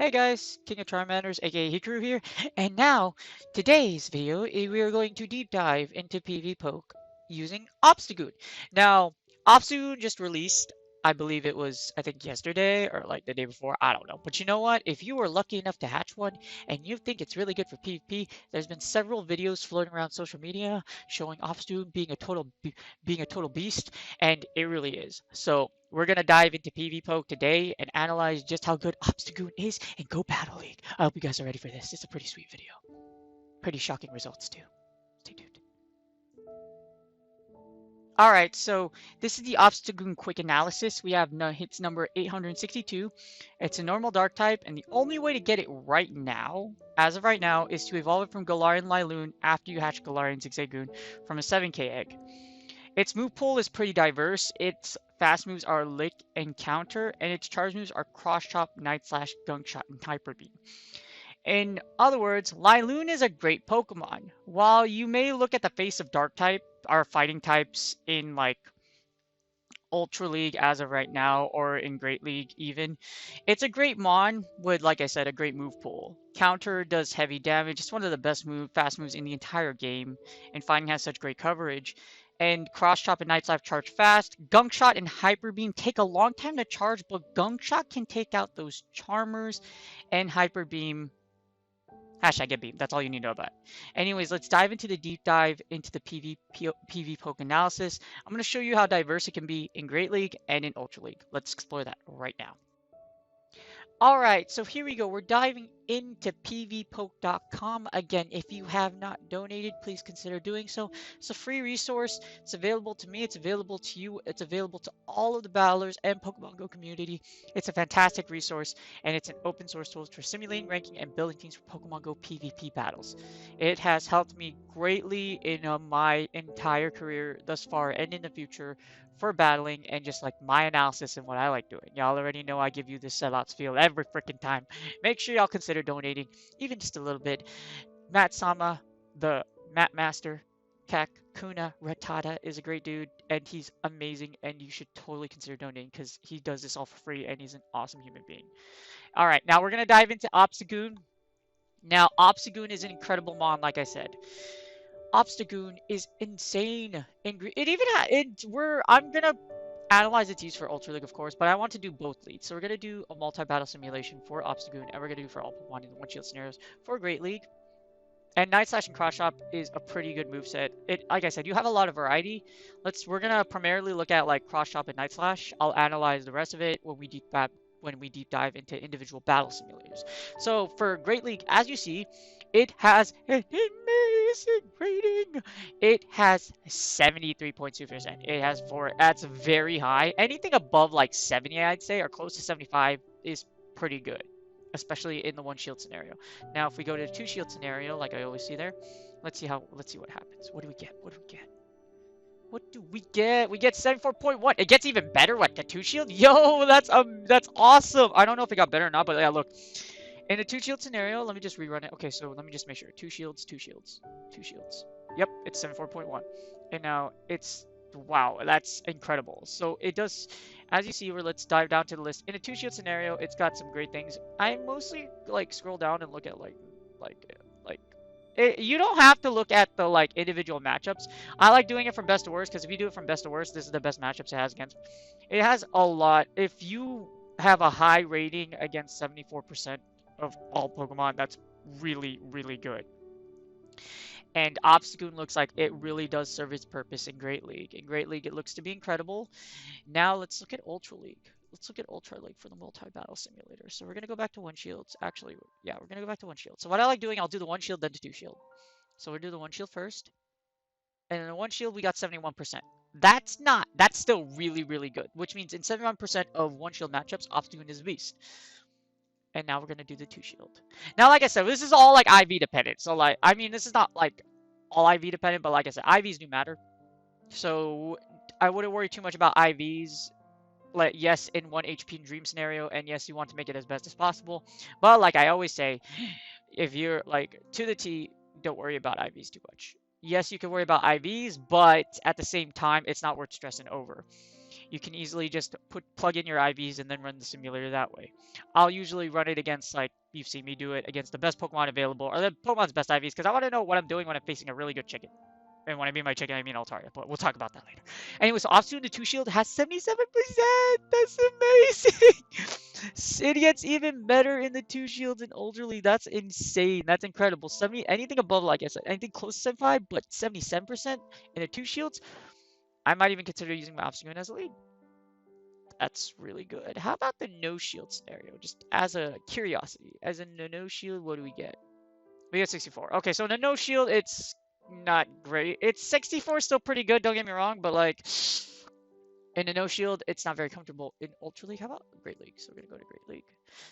Hey guys, King of Charmanders, aka Hikaru here, and now, today's video, we are going to deep dive into PvPoke using Obstagoon. Now, Obstagoon just released, I believe it was, I think yesterday, or like the day before, I don't know. But you know what? If you were lucky enough to hatch one, and you think it's really good for PvP, there's been several videos floating around social media showing Obstagoon being a total beast, and it really is. So, we're going to dive into PvPoke today and analyze just how good Obstagoon is in Go Battle League. I hope you guys are ready for this. It's a pretty sweet video. Pretty shocking results too. Stay tuned. Alright, so this is the Obstagoon quick analysis. We have hits number 862. It's a normal dark type, and the only way to get it right now, as of right now, is to evolve it from Galarian Liloon after you hatch Galarian Zigzagoon from a 7k egg. Its move pool is pretty diverse. Its fast moves are Lick and Counter, and its charge moves are Cross Chop, Night Slash, Gunk Shot, and Hyper Beam. In other words, Liloon is a great Pokemon. While you may look at the face of Dark type, or fighting types in like Ultra League as of right now, or in Great League even, it's a great Mon with, like I said, a great move pool. Counter does heavy damage. It's one of the best fast moves in the entire game, and Fighting has such great coverage. And Cross Chop and Night Slash charge fast. Gunk Shot and Hyper Beam take a long time to charge, but Gunk Shot can take out those Charmers, and Hyper Beam Hashtag Getbeamed. That's all you need to know about it. Anyways, let's dive into the deep dive into the PvPoke analysis. I'm going to show you how diverse it can be in Great League and in Ultra League. Let's explore that right now. All right, so here we go. We're diving into pvpoke.com. Again, if you have not donated, please consider doing so. It's a free resource. It's available to me. It's available to you. It's available to all of the battlers and Pokemon Go community. It's a fantastic resource, and it's an open source tool for simulating, ranking, and building teams for Pokemon Go PvP battles. It has helped me greatly in my entire career thus far and in the future for battling and just like my analysis and what I like doing. Y'all already know I give you this sellouts feel every freaking time. Make sure y'all consider donating, even just a little bit. Matt Sama, the Map Master, Kakuna Rattata is a great dude and he's amazing and you should totally consider donating because he does this all for free and he's an awesome human being. All right, now we're going to dive into Obstagoon. Now, Obstagoon is an incredible mon, like I said. Obstagoon is insane. It even I'm gonna analyze its use for Ultra League, of course, but I want to do both leagues. So we're gonna do a multi-battle simulation for Obstagoon, and we're gonna do for all Pokemon in the one shield scenarios for Great League. And Night Slash and Cross Chop is a pretty good moveset. Like I said, you have a lot of variety. We're gonna primarily look at like Cross Chop and Night Slash. I'll analyze the rest of it when we deep dive into individual battle simulators. So for Great League, as you see, it has an amazing rating. It has 73.2%. It has 4. That's very high. Anything above like 70, I'd say, or close to 75 is pretty good, especially in the one shield scenario. Now, if we go to the two shield scenario, like I always see there, let's see what happens. What do we get? What do we get? What do we get? We get 74.1. It gets even better with the two shield. Yo, that's awesome. I don't know if it got better or not, but yeah, look. In the two shield scenario, let me just rerun it. Okay, so let me just make sure. Two shields, two shields, two shields. Yep, it's 74.1. And now it's, wow, that's incredible. So it does, as you see, let's dive down to the list. In a two shield scenario, it's got some great things. I mostly like scroll down and look at you don't have to look at the like individual matchups. I like doing it from best to worst because if you do it from best to worst, this is the best matchups it has against. It has a lot. If you have a high rating against 74% of all Pokemon, that's really, really good. And Obstagoon looks like it really does serve its purpose in Great League. In Great League, it looks to be incredible. Now let's look at Ultra League. Let's look at Ultra League for the multi-battle simulator. So we're going to go back to one shields. Actually, yeah, we're going to go back to one shield. So what I like doing, I'll do the one shield, then to two shield. So we'll do the one shield first. And in the one shield, we got 71%. That's still really, really good. Which means in 71% of one shield matchups, Obstagoon is a beast. And now we're going to do the two shield. Now, like I said, this is all like IV dependent. So like, I mean, this is not like all IV dependent, but like I said, IVs do matter. So I wouldn't worry too much about IVs. Like, yes, in 1 HP Dream scenario, and yes, you want to make it as best as possible. But like I always say, if you're like to the T, don't worry about IVs too much. Yes, you can worry about IVs, but at the same time, it's not worth stressing over. You can easily just plug in your IVs and then run the simulator that way. I'll usually run it against, like, you've seen me do it, against the best Pokemon available, or the Pokemon's best IVs, because I want to know what I'm doing when I'm facing a really good chicken. And when I mean my chicken, I mean Altaria, but we'll talk about that later. Anyway, so Obstagoon the 2 shield has 77%! That's amazing! It gets even better in the 2 shields in Ultra League. That's insane. That's incredible. 70, anything above, like I said, anything close to 75, but 77% in the 2 shields, I might even consider using my Obstagoon as a lead. That's really good. How about the no shield scenario? Just as a curiosity. As a no shield, what do we get? We get 64. Okay, so in the no shield, it's not great. It's 64, still pretty good, don't get me wrong, but like in a no shield, it's not very comfortable. In Ultra League, how about Great League? So we're gonna go to Great League.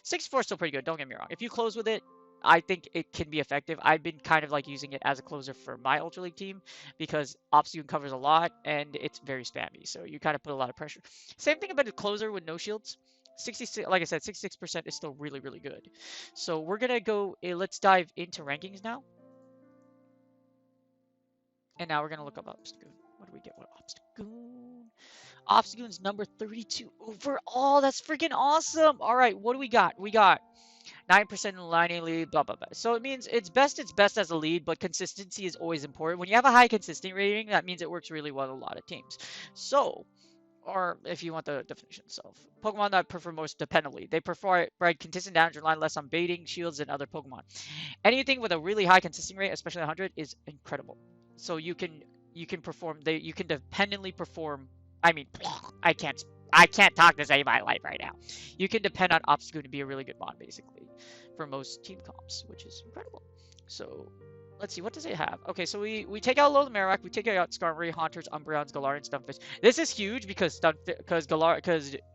64 is still pretty good, don't get me wrong. If you close with it, I think it can be effective. I've been kind of like using it as a closer for my Ultra League team because Obstagoon covers a lot and it's very spammy. So you kind of put a lot of pressure. Same thing about a closer with no shields. 66, like I said, 66% is still really, really good. So we're gonna go, let's dive into rankings now. And now we're gonna look up Obstagoon. What do we get? What Obstagoon? Obstagoon's number 32 overall. That's freaking awesome. All right, what do we got? We got 9% in the line lead, blah, blah, blah. So it means it's best as a lead, but consistency is always important. When you have a high consistency rating, that means it works really well with a lot of teams. So, or if you want the definition itself, Pokemon that perform most dependably. They provide consistent damage and rely less on baiting, shields, and other Pokemon. Anything with a really high consistency rate, especially 100, is incredible. So you can perform, you can dependently perform. I mean, I can't talk to save my life right now. You can depend on Obstagoon to be a really good mod, basically, for most team comps, which is incredible. So, let's see, what does it have? Okay, so we take out Alolan Marowak, we take out Skarmory, Haunters, Umbreons, Galarian, Stunfisk. This is huge because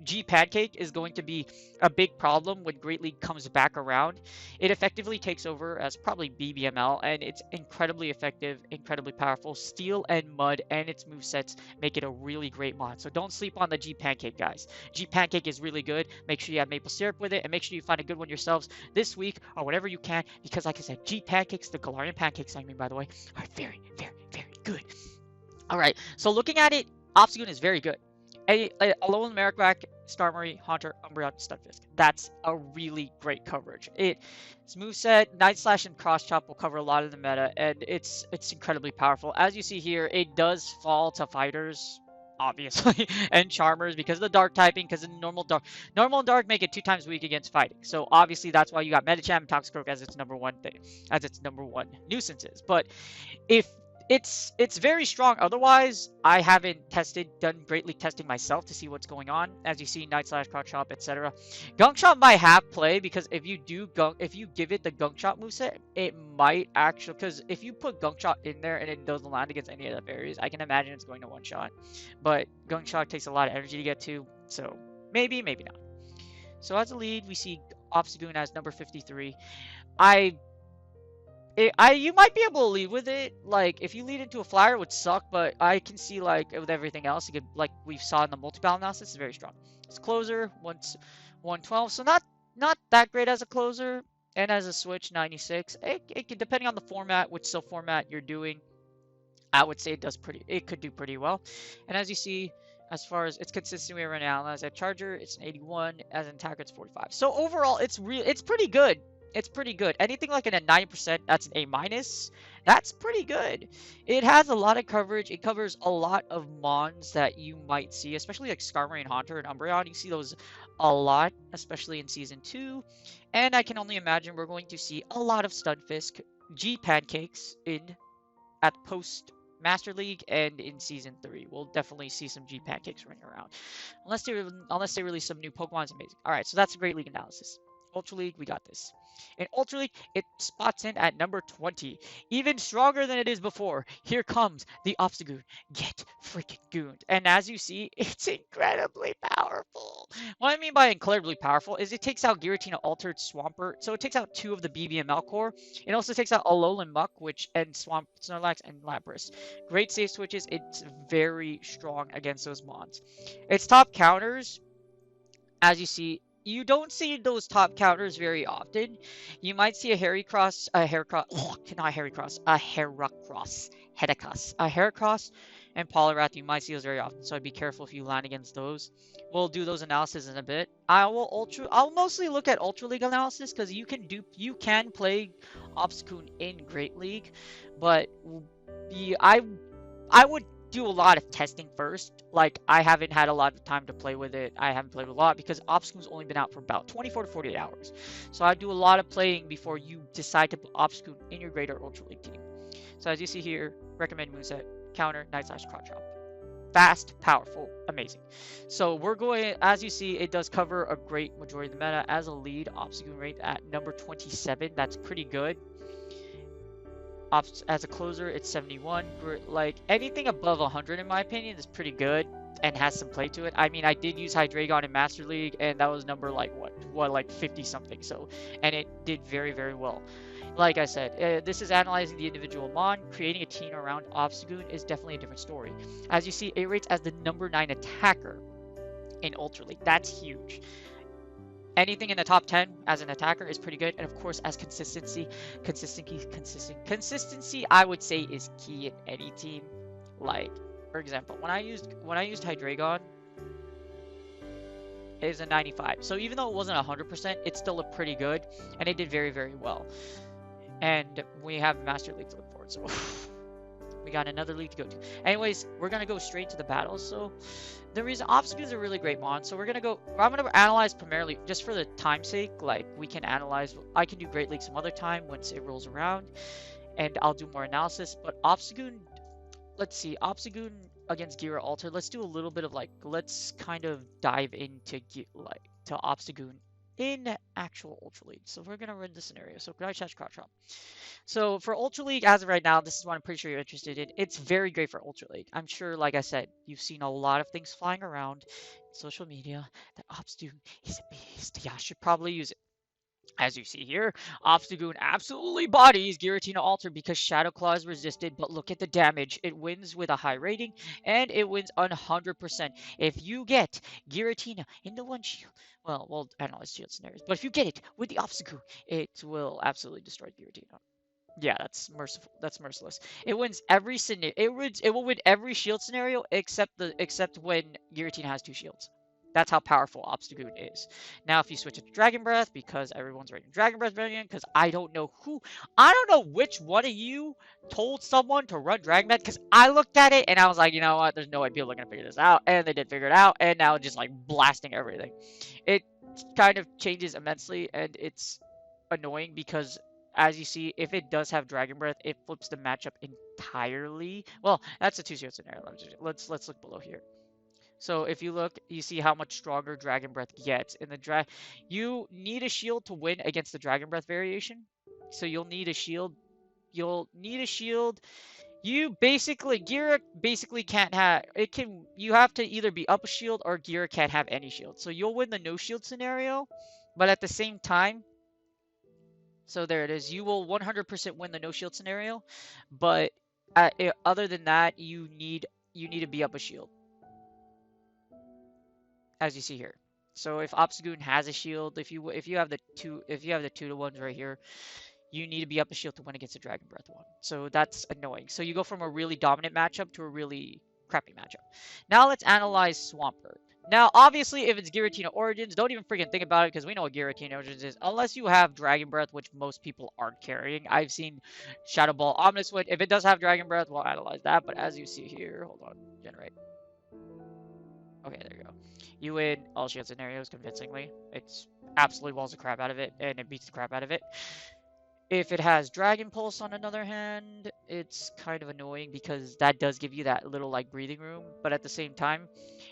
G Pancake is going to be a big problem when Great League comes back around. It effectively takes over as probably BBML, and it's incredibly effective, incredibly powerful. Steel and Mud and its movesets make it a really great mod. So don't sleep on the G Pancake, guys. G Pancake is really good. Make sure you have maple syrup with it, and make sure you find a good one yourselves this week or whatever you can, because like I said, G Pancakes, the Galarian Pancakes, I mean, by the way, are very, very, very good. All right, so looking at it, Obstagoon is very good. Alolan Marowak, Skarmory, Haunter, Umbreon, Stunfisk. That's a really great coverage. Its moveset, Night Slash and Cross Chop will cover a lot of the meta, and it's incredibly powerful. As you see here, it does fall to fighters, obviously, and Charmers because of the dark typing, because of normal and dark make it 2 times weak against fighting. So obviously that's why you got Medicham and Toxicroak as its number one thing, as its number one nuisances. But if it's very strong. Otherwise, I haven't done Great League testing myself to see what's going on. As you see, Night Slash, Cross Chop, etc. Gunk Shot might have play because if you give it the Gunk Shot moveset, it might actually, because if you put Gunk Shot in there and it doesn't land against any of the berries, I can imagine it's going to one shot. But Gunk Shot takes a lot of energy to get to, so maybe, maybe not. So as a lead, we see Obstagoon as number 53. You might be able to lead with it. Like, if you lead into a flyer, it would suck, but I can see, like, with everything else, you could, like we saw in the multi-battle analysis, it's very strong. It's closer, 112, so not that great as a closer, and as a switch, 96. It could, depending on the format, which cell format you're doing, I would say it could do pretty well. And as you see, as far as its consistency right now, as a charger, it's an 81, as an attacker, it's 45. So overall, it's pretty good. It's pretty good. Anything like in a 9%, that's an A-. That's pretty good. It has a lot of coverage. It covers a lot of mons that you might see, especially like Skarmory and Haunter and Umbreon. You see those a lot, especially in Season 2. And I can only imagine we're going to see a lot of Stunfisk, G Pancakes at post Master League and in Season 3. We'll definitely see some G Pancakes running around. Unless they release some new Pokemon, it's amazing. Alright, so that's a Great League analysis. Ultra League, we got this. In Ultra League, it spots in at number 20. Even stronger than it is before. Here comes the Obstagoon. Get freaking gooned. And as you see, it's incredibly powerful. What I mean by incredibly powerful is it takes out Giratina Altered Swampert. So it takes out 2 of the BBML core. It also takes out Alolan Muck, and Snorlax and Lapras. Great save switches. It's very strong against those mons. Its top counters, as you see, you don't see those top counters very often. You might see a Heracross, Heracross and Poliwrath, you might see those very often, so I'd be careful if you land against those. We'll do those analysis in a bit. I'll mostly look at Ultra League analysis because you can play Obstagoon in Great League, but I would do a lot of testing first. Like, I haven't had a lot of time to play with it. I haven't played a lot because Obstagoon's only been out for about 24 to 48 hours. So I do a lot of playing before you decide to put Obstagoon in your Greater Ultra League team. So as you see here, recommend moveset, counter, Night Slash, Crotch Chop. Fast, powerful, amazing. So we're going, as you see, it does cover a great majority of the meta. As a lead, Obstagoon rate at number 27. That's pretty good. As a closer, it's 71. Like, anything above 100, in my opinion, is pretty good and has some play to it. I mean, I did use Hydreigon in Master League, and that was number, like, like 50 something. So, and it did very, very well. Like I said, this is analyzing the individual mon. Creating a team around Obstagoon is definitely a different story. As you see, it rates as the number 9 attacker in Ultra League. That's huge. Anything in the top 10 as an attacker is pretty good. And of course, as consistency, I would say is key in any team. Like, for example, when I used Hydreigon, it was a 95. So even though it wasn't 100%, it still looked pretty good, and it did very, very well. And we have Master League to look forward, so we got another league to go to. Anyways, we're gonna go straight to the battles. So the reason Obstagoon is a really great mon, so I'm gonna analyze primarily just for the time's sake. Like, we can analyze, I can do Great League some other time once it rolls around, and I'll do more analysis. But Obstagoon, let's see, Obstagoon against Gira Alter. Let's do a little bit of, like, let's kind of dive into to Obstagoon in actual Ultra League. So we're gonna run the scenario. So Night Slash, Crotch Chop. So for Ultra League, as of right now, this is what I'm pretty sure you're interested in. It's very great for Ultra League. I'm sure, like I said, you've seen a lot of things flying around social media that Obstagoon is a beast. Yeah, I should probably use it. As you see here, Obstagoon absolutely bodies Giratina Alter because Shadow Claw is resisted, but look at the damage. It wins with a high rating, and it wins 100%. If you get Giratina into one shield, well, we'll analyze shield scenarios, but if you get it with the Obstagoon, it will absolutely destroy Giratina. Yeah, that's merciful. That's merciless. It wins every scenario. It will win every shield scenario except when Giratina has 2 shields. That's how powerful Obstagoon is. Now, if you switch it to Dragon Breath, because everyone's rating Dragon Breath variant, because I don't know which one of you told someone to run Dragon Breath, because I looked at it and I was like, you know what, there's no way people are going to figure this out, and they did figure it out, and now it's just like blasting everything. It kind of changes immensely, and it's annoying because, as you see, if it does have Dragon Breath, it flips the matchup entirely. Well, that's a 2-0 scenario. Let's look below here. So if you look, you see how much stronger Dragon Breath gets. In the you need a shield to win against the Dragon Breath variation. So you'll need a shield. You basically, Gira basically can't have, you have to either be up a shield or Gira can't have any shield. So you'll win the no shield scenario, but at the same time, so there it is. You will 100% win the no shield scenario, but other than that, you need to be up a shield. As you see here. So if Obstagoon has a shield, if you have the 2-to-1s right here, you need to be up a shield to win against a Dragon Breath one. So that's annoying. So you go from a really dominant matchup to a really crappy matchup. Now let's analyze Swampert. Now, obviously, if it's Giratina Origins, don't even freaking think about it because we know what Giratina Origins is. Unless you have Dragon Breath, which most people aren't carrying. I've seen Shadow Ball, Omnis Wood. If it does have Dragon Breath, we'll analyze that. But as you see here, hold on, generate. Okay, there you go. You win all shield scenarios convincingly. It's absolutely walls the crap out of it, and it beats the crap out of it. If it has Dragon Pulse, on another hand, it's kind of annoying because that does give you that little like breathing room. But at the same time,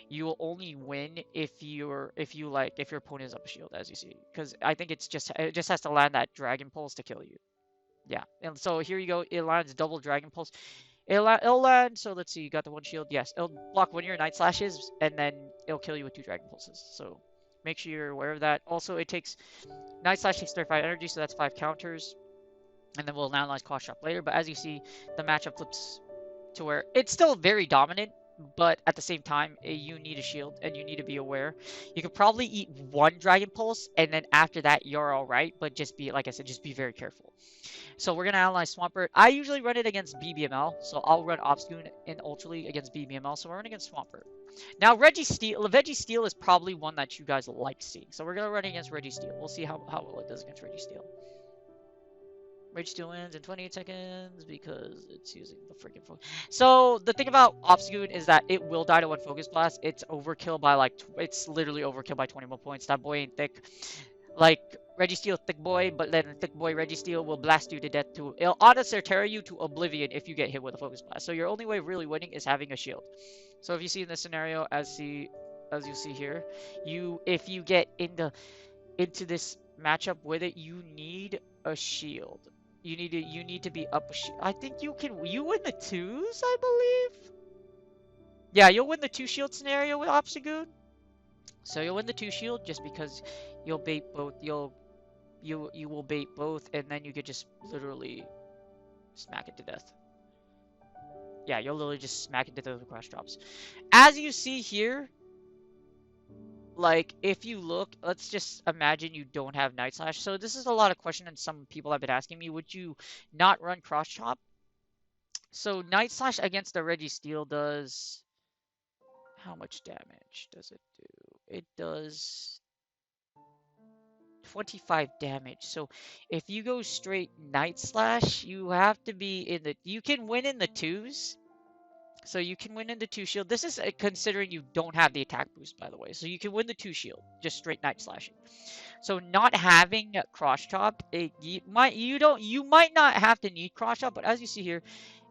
you will only win if your opponent is up a shield, as you see. Because I think it just has to land that Dragon Pulse to kill you. Yeah, and so here you go. It lands double Dragon Pulse. It'll land, so let's see, you got the 1 shield. Yes, it'll block 1 of your Night Slashes, and then it'll kill you with 2 Dragon Pulses. So make sure you're aware of that. Also, it takes Night Slash takes 35 energy, so that's 5 counters. And then we'll analyze Cross Chop later. But as you see, the matchup flips to where it's still very dominant. but at the same time, you need a shield and you need to be aware. You could probably eat one Dragon Pulse, and then after that, you're all right. But just be, like I said, just be very careful. So we're gonna analyze Swampert. I usually run it against BBML, so I'll run Obstagoon in Ultra League against BBML. So we're running against Swampert. Now Registeel is probably one that you guys like seeing. So we're gonna run against Registeel. We'll see how well it does against Registeel. Registeel wins in 28 seconds because it's using the freaking focus. So the thing about Obstagoon is that it will die to one focus blast. It's overkill by like it's literally overkill by 21 points. That boy ain't thick. Like Registeel thick boy, but then thick boy Registeel will blast you to death too. It'll auto Sertera you to oblivion if you get hit with a focus blast. So your only way of really winning is having a shield. So if you see in this scenario, as you see here, if you get into this matchup with it, you need a shield. You need to be up a shield. I think you win the twos, I believe. Yeah, you'll win the two shield scenario with Obstagoon. So you'll win the two shield just because you'll bait both. You will bait both, and then you could just literally smack it to death. Yeah, you'll literally just smack it to death with crash drops. As you see here, like if you look, let's just imagine you don't have Night Slash. So this is a lot of questions, and some people have been asking me, would you not run cross chop? So Night Slash against the Registeel does, how much damage does it do? It does 25 damage. So if you go straight Night Slash, you have to be in the, you can win in the twos. So you can win in the two shield. This is considering you don't have the attack boost, by the way. So you can win the two shield, just straight Night Slashing. So not having cross chop, you might not have to need cross chop, but as you see here,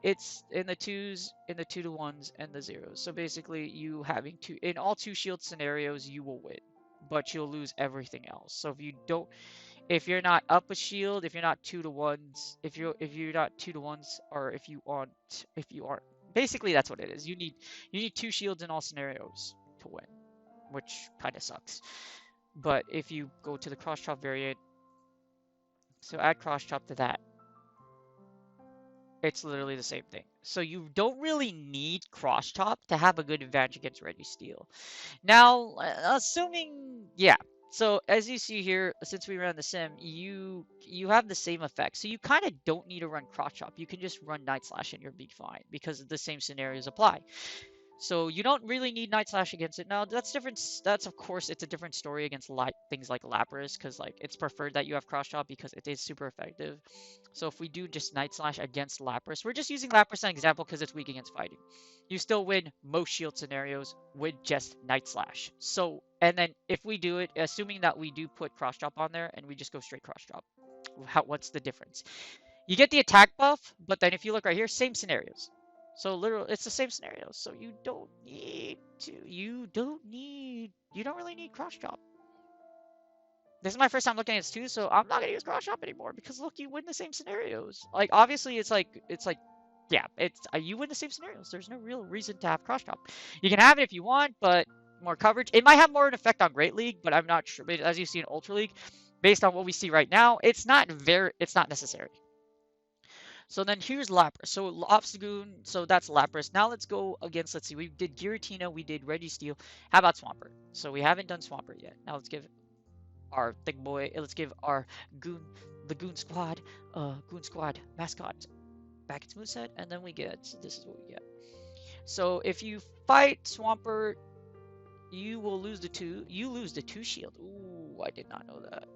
it's in the twos, in the 2 to 1s, and the zeros. So basically, you having two in all two shield scenarios, you will win, but you'll lose everything else. So if you're not up a shield, if you're not 2 to 1s, if you're not 2 to 1s, or if you aren't, basically that's what it is. You need two shields in all scenarios to win, which kind of sucks. But if you go to the cross chop variant, so add cross chop to that, it's literally the same thing. So you don't really need cross chop to have a good advantage against Registeel. Now, assuming, yeah. So as you see here, since we ran the sim, you have the same effect. So you kind of don't need to run cross chop. You can just run Night Slash and you'll be fine because the same scenarios apply. So you don't really need Night Slash against it. Now that's different. That's of course it's a different story against things like Lapras, because like it's preferred that you have cross chop because it is super effective. So if we do just Night Slash against Lapras, we're just using Lapras as an example because it's weak against fighting. You still win most shield scenarios with just Night Slash. So and then if we do it, assuming that we do put cross chop on there and we just go straight cross chop, what's the difference? You get the attack buff, but then if you look right here, same scenarios. So literally, it's the same scenario. So you don't really need cross chop. This is my first time looking at this too, so I'm not gonna use cross chop anymore because look, you win the same scenarios. Like obviously, it's like yeah, you win the same scenarios. There's no real reason to have cross chop. You can have it if you want, but more coverage. It might have more an effect on Great League, but I'm not sure. But as you see in Ultra League, based on what we see right now, it's not necessary. So then here's Lapras. So Obstagoon, so that's Lapras. Now let's go against, let's see, we did Giratina, we did Registeel. How about Swampert? So we haven't done Swampert yet. Now let's give our thick boy, let's give our Goon Squad mascot back its moveset, and then this is what we get. So if you fight Swampert, you lose the two shield. Ooh, I did not know that.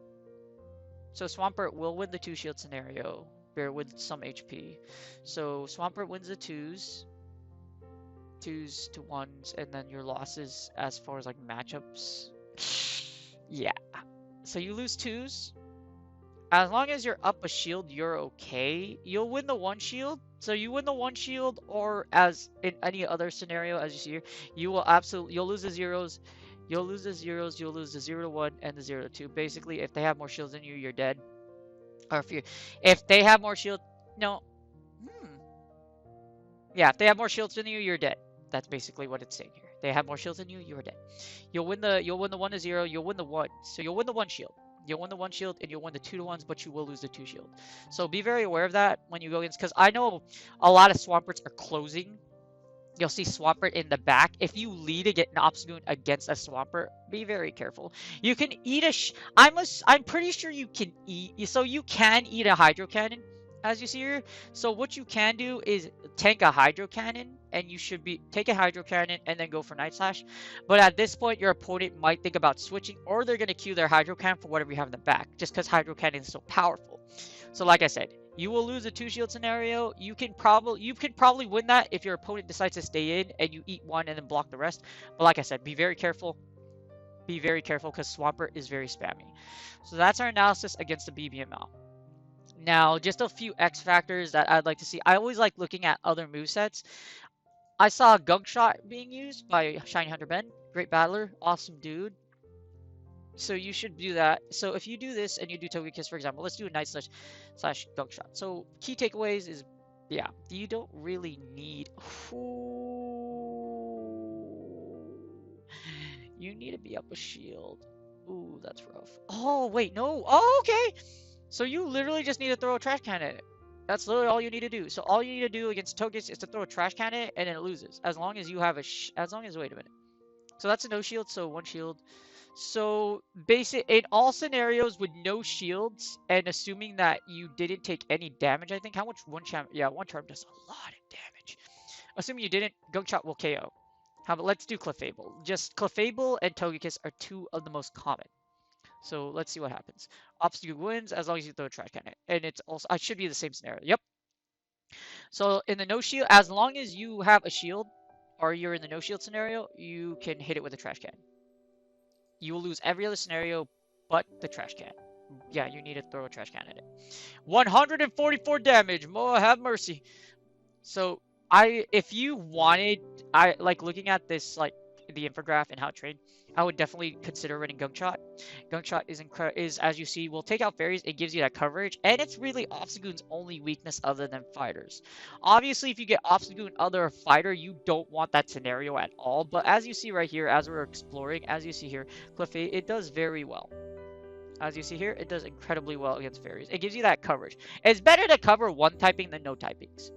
So Swampert will win the two shield scenario. With some HP. So Swampert wins the twos to ones, and then your losses as far as like matchups. Yeah. So you lose twos. As long as you're up a shield, you're okay. You'll win the one shield. So you win the one shield, or as in any other scenario, as you see here, you'll lose the zeros. You'll lose the 0 to 1 and the 0 to 2. Basically, if they have more shields than you, you're dead. Or if they have more shield, no, yeah, if they have more shields than you, you're dead. That's basically what it's saying here. They have more shields than you, you're dead. You'll win the 1 to 0. You'll win the 1. So you'll win the 1 shield. You'll win the 1 shield and you'll win the 2 to 1s, but you will lose the 2 shield. So be very aware of that when you go against, because I know a lot of Swamperts are closing. You'll see Swampert in the back. If you lead an Obstagoon against a Swampert, be very careful. You can eat I'm pretty sure you can eat. So you can eat a Hydro Cannon, as you see here. So what you can do is tank a Hydro Cannon, and you should take a Hydro Cannon and then go for Night Slash. But at this point, your opponent might think about switching, or they're gonna queue their Hydro Cannon for whatever you have in the back, just because Hydro Cannon is so powerful. So like I said, you will lose a 2-shield scenario. You can probably win that if your opponent decides to stay in and you eat one and then block the rest. But like I said, be very careful. Be very careful because Swampert is very spammy. So that's our analysis against the BBML. Now, just a few X factors that I'd like to see. I always like looking at other movesets. I saw Gunk Shot being used by Shiny Hunter Ben. Great battler. Awesome dude. So you should do that. So if you do this and you do Togekiss, for example, let's do a Night slash Gunk Shot. So key takeaways is, yeah, you don't really need. You need to be up a shield. Ooh, that's rough. Oh wait, no. Oh, okay. So you literally just need to throw a trash can at it. That's literally all you need to do. So all you need to do against Togekiss is to throw a trash can at it, and then it loses. As long as you have wait a minute. So that's a no shield. So 1 shield. So in all scenarios with no shields and assuming that you didn't take any damage, I think how much one charm does a lot of damage. Assuming you didn't, Gunk Shot will KO. How about let's do Clefable. Just Clefable and Togekiss are 2 of the most common. So let's see what happens. Obstagoon wins as long as you throw a trash cannon. And it's also it should be the same scenario. Yep. So in the no shield, as long as you have a shield or you're in the no shield scenario, you can hit it with a trash can. You will lose every other scenario but the trash can. Yeah, you need to throw a trash can at it. 144 damage. Moa, have mercy. So if you wanted, like looking at this, like the infograph and how it trained, I would definitely consider running Gunk Shot. Gunk Shot is as you see, will take out fairies. It gives you that coverage, and it's really Obstagoon's only weakness other than fighters. Obviously, if you get Obstagoon other fighter, you don't want that scenario at all. But as you see right here, as we're exploring, as you see here, Clefairy, it does very well. As you see here, it does incredibly well against fairies. It gives you that coverage. It's better to cover one typing than no typings.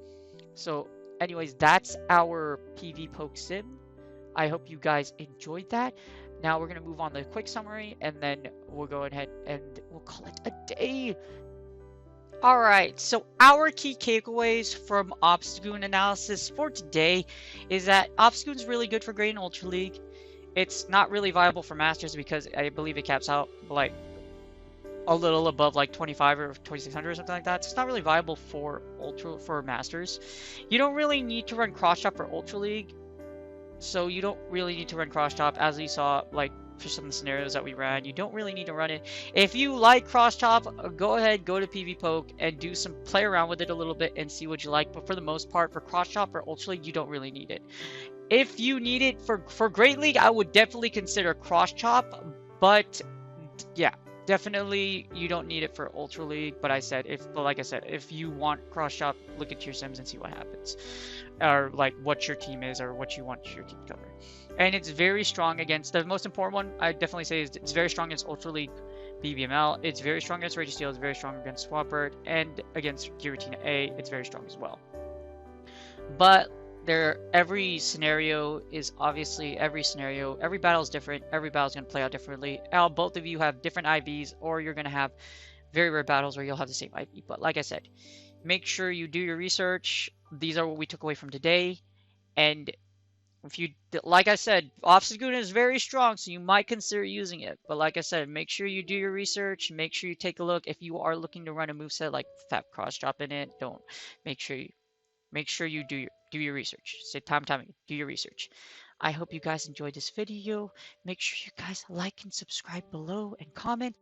So, anyways, that's our PV Poke Sim. I hope you guys enjoyed that. Now we're going to move on to a quick summary, and then we'll go ahead and we'll call it a day. Alright, so our key takeaways from Obstagoon analysis for today is that Obstagoon's really good for Great and Ultra League. It's not really viable for Masters because I believe it caps out like a little above like 25 or 2600 or something like that. So it's not really viable for Masters. You don't really need to run Cross Chop for Ultra League. So you don't really need to run Cross Chop, as we saw, like, for some of the scenarios that we ran. You don't really need to run it. If you like Cross Chop, go ahead, go to PV Poke, and play around with it a little bit and see what you like. But for the most part, for Cross Chop or Ultra League, you don't really need it. If you need it for Great League, I would definitely consider Cross Chop. But, yeah, definitely you don't need it for Ultra League. But like I said, if you want Cross Chop, look at your sims and see what happens. Or like what your team is or what you want your team to cover. And it's very strong against the most important one I definitely say is it's very strong against Ultra League BBML. It's very strong against Registeel. It's very strong against Swampert, and against Giratina A, it's very strong as well. But every scenario is obviously every battle is different. Every battle is going to play out differently. Both of you have different IVs, or you're going to have very rare battles where you'll have the same IV. But like I said, make sure you do your research. These are what we took away from today. And if you, like I said, Obstagoon is very strong, so you might consider using it. But like I said, make sure you do your research. Make sure you take a look. If you are looking to run a moveset like Fat Cross Chop in it, make sure you do your research. Say time, do your research. I hope you guys enjoyed this video. Make sure you guys like and subscribe below and comment.